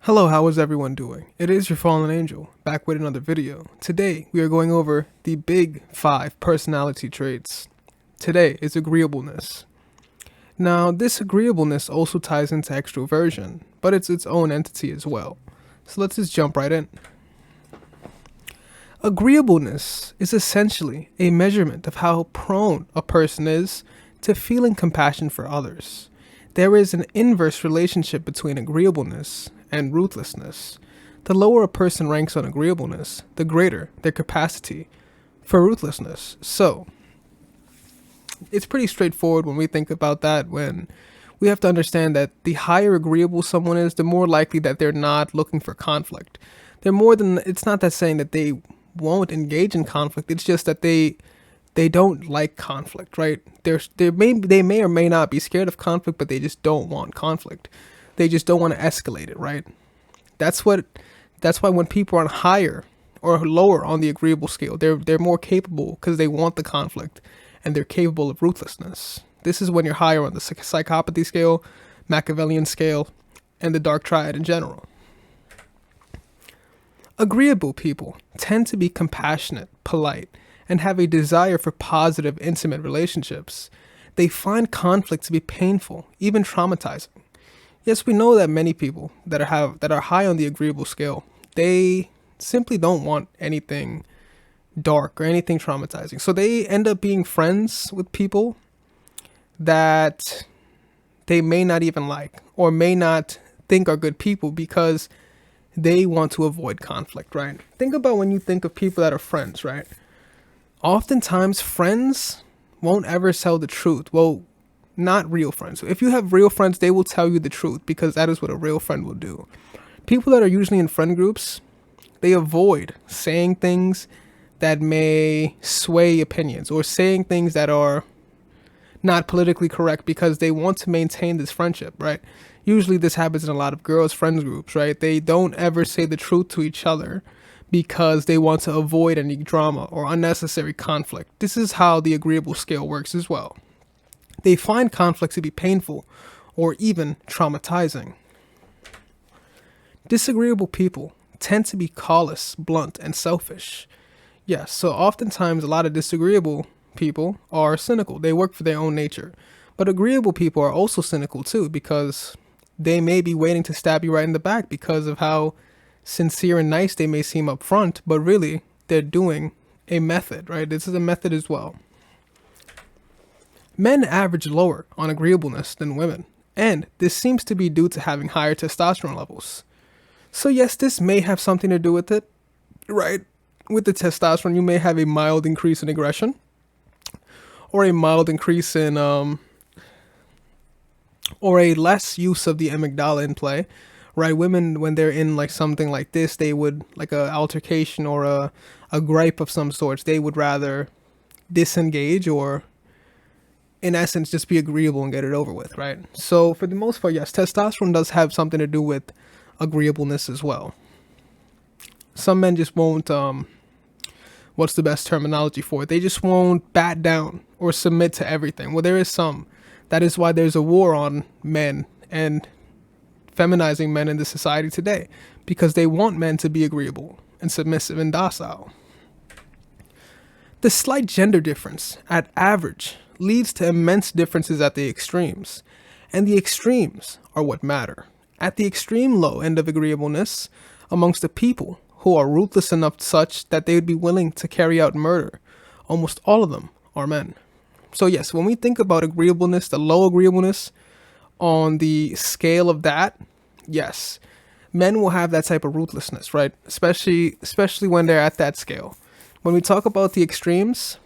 Hello, how is everyone doing? It is your fallen angel, back with another video. Today, we are going over the big 5 personality traits. Today is agreeableness. Now, this agreeableness also ties into extroversion, but it's its own entity as well. So let's just jump right in. Agreeableness is essentially a measurement of how prone a person is to feeling compassion for others. There is an inverse relationship between agreeableness and ruthlessness. The lower a person ranks on agreeableness, the greater their capacity for ruthlessness. So, it's pretty straightforward when we think about that, when we have to understand that the higher agreeable someone is, the more likely that they're not looking for conflict. It's not that saying that they won't engage in conflict, it's just that they don't like conflict, right? They may or may not be scared of conflict, but they just don't want conflict. They just don't want to escalate it, right? That's why when people are higher or lower on the agreeable scale, they're more capable because they want the conflict and they're capable of ruthlessness. This is when you're higher on the psychopathy scale, Machiavellian scale, and the dark triad in general. Agreeable people tend to be compassionate, polite, and have a desire for positive, intimate relationships. They find conflict to be painful, even traumatizing. Yes, we know that many people that are high on the agreeable scale, they simply don't want anything dark or anything traumatizing. So they end up being friends with people that they may not even like or may not think are good people because they want to avoid conflict, right? Think about when you think of people that are friends, right? Oftentimes, friends won't ever tell the truth. Well, not real friends. If you have real friends, they will tell you the truth because that is what a real friend will do. People that are usually in friend groups, they avoid saying things that may sway opinions or saying things that are not politically correct because they want to maintain this friendship, right? Usually this happens in a lot of girls' friends groups, right? They don't ever say the truth to each other because they want to avoid any drama or unnecessary conflict. This is how the agreeable scale works as well. They find conflict to be painful or even traumatizing. Disagreeable people tend to be callous, blunt, and selfish. Yes, so oftentimes a lot of disagreeable people are cynical. They work for their own nature. But agreeable people are also cynical too because they may be waiting to stab you right in the back because of how sincere and nice they may seem up front, but really they're doing a method, right? This is a method as well. Men average lower on agreeableness than women, and this seems to be due to having higher testosterone levels. So yes, this may have something to do with it, right? With the testosterone, you may have a mild increase in aggression, or a mild increase in, or a less use of the amygdala in play, right? Women, when they're in like something like this, they would, like a altercation or a gripe of some sorts, they would rather disengage or in essence, just be agreeable and get it over with, right? So for the most part, yes, testosterone does have something to do with agreeableness as well. Some men just won't, what's the best terminology for it? They just won't bat down or submit to everything. Well, there is some. That is why there's a war on men and feminizing men in the society today, because they want men to be agreeable and submissive and docile. The slight gender difference at average leads to immense differences at the extremes, and the extremes are what matter. At the extreme low end of agreeableness, amongst the people who are ruthless enough such that they would be willing to carry out murder, almost all of them are men. So yes, when we think about agreeableness, the low agreeableness on the scale of that, yes, men will have that type of ruthlessness, right? Especially when they're at that scale. When we talk about the extremes,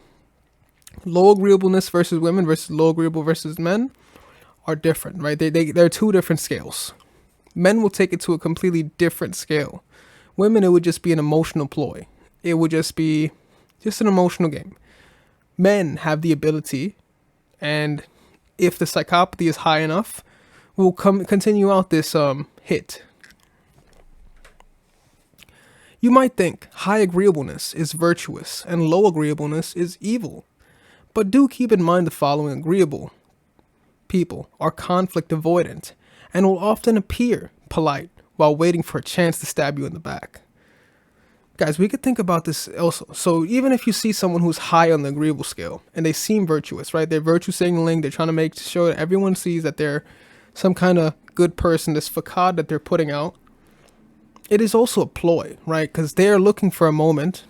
low agreeableness versus women versus low agreeable versus men are different, right? They're two different scales. Men will take it to a completely different scale. Women, it would just be an emotional ploy. It would just be just an emotional game. Men have the ability, and if the psychopathy is high enough, will continue out this hit. You might think high agreeableness is virtuous and low agreeableness is evil. But do keep in mind the following: agreeable people are conflict avoidant and will often appear polite while waiting for a chance to stab you in the back. Guys, we could think about this also. So even if you see someone who's high on the agreeable scale and they seem virtuous, right? They're virtue signaling. They're trying to make sure that everyone sees that they're some kind of good person, this facade that they're putting out. It is also a ploy, right? Because they're looking for a moment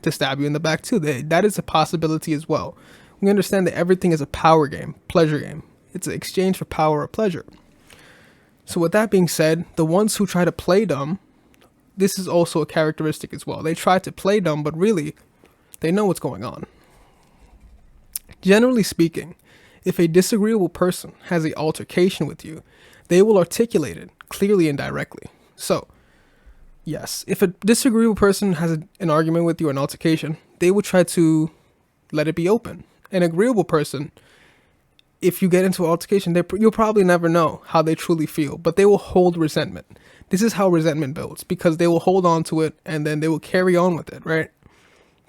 to stab you in the back too. That is a possibility as well. We understand that everything is a power game, pleasure game. It's an exchange for power or pleasure. So with that being said, the ones who try to play dumb, this is also a characteristic as well. They try to play dumb, but really, they know what's going on. Generally speaking, if a disagreeable person has an altercation with you, they will articulate it clearly and directly. So, yes, if a disagreeable person has an argument with you or an altercation, they will try to let it be open. An agreeable person, if you get into an altercation, you'll probably never know how they truly feel, but they will hold resentment. This is how resentment builds, because they will hold on to it and then they will carry on with it, right?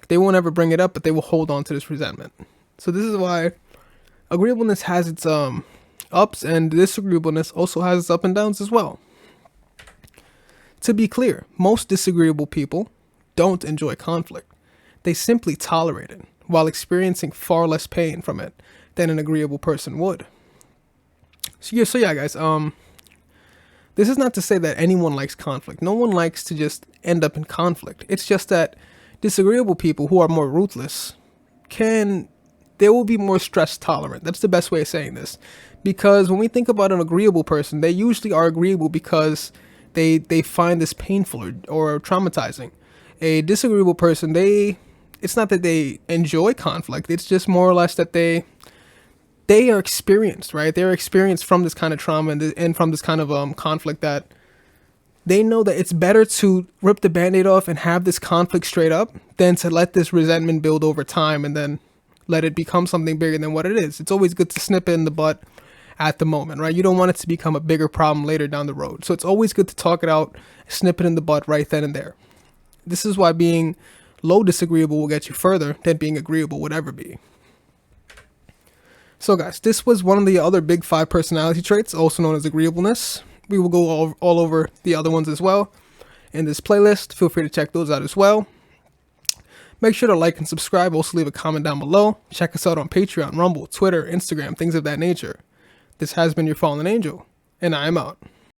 They won't ever bring it up, but they will hold on to this resentment. So this is why agreeableness has its ups, and disagreeableness also has its up and downs as well. To be clear, most disagreeable people don't enjoy conflict. They simply tolerate it while experiencing far less pain from it than an agreeable person would. So yeah, guys, this is not to say that anyone likes conflict. No one likes to just end up in conflict. It's just that disagreeable people who are more ruthless they will be more stress tolerant. That's the best way of saying this. Because when we think about an agreeable person, they usually are agreeable because they find this painful or traumatizing. A disagreeable person, it's not that they enjoy conflict. It's just more or less that they are experienced, right? They're experienced from this kind of trauma and from this kind of conflict, that they know that it's better to rip the Band-Aid off and have this conflict straight up than to let this resentment build over time and then let it become something bigger than what it is. It's always good to snip it in the butt at the moment, right? You don't want it to become a bigger problem later down the road. So it's always good to talk it out, snip it in the butt right then and there. This is why being low disagreeable will get you further than being agreeable would ever be. So guys, this was one of the other big 5 personality traits, also known as agreeableness. We will go all over the other ones as well in this playlist. Feel free to check those out as well. Make sure to like and subscribe. Also leave a comment down below. Check us out on Patreon, Rumble, Twitter, Instagram, things of that nature. This has been your Fallen Angel, and I am out.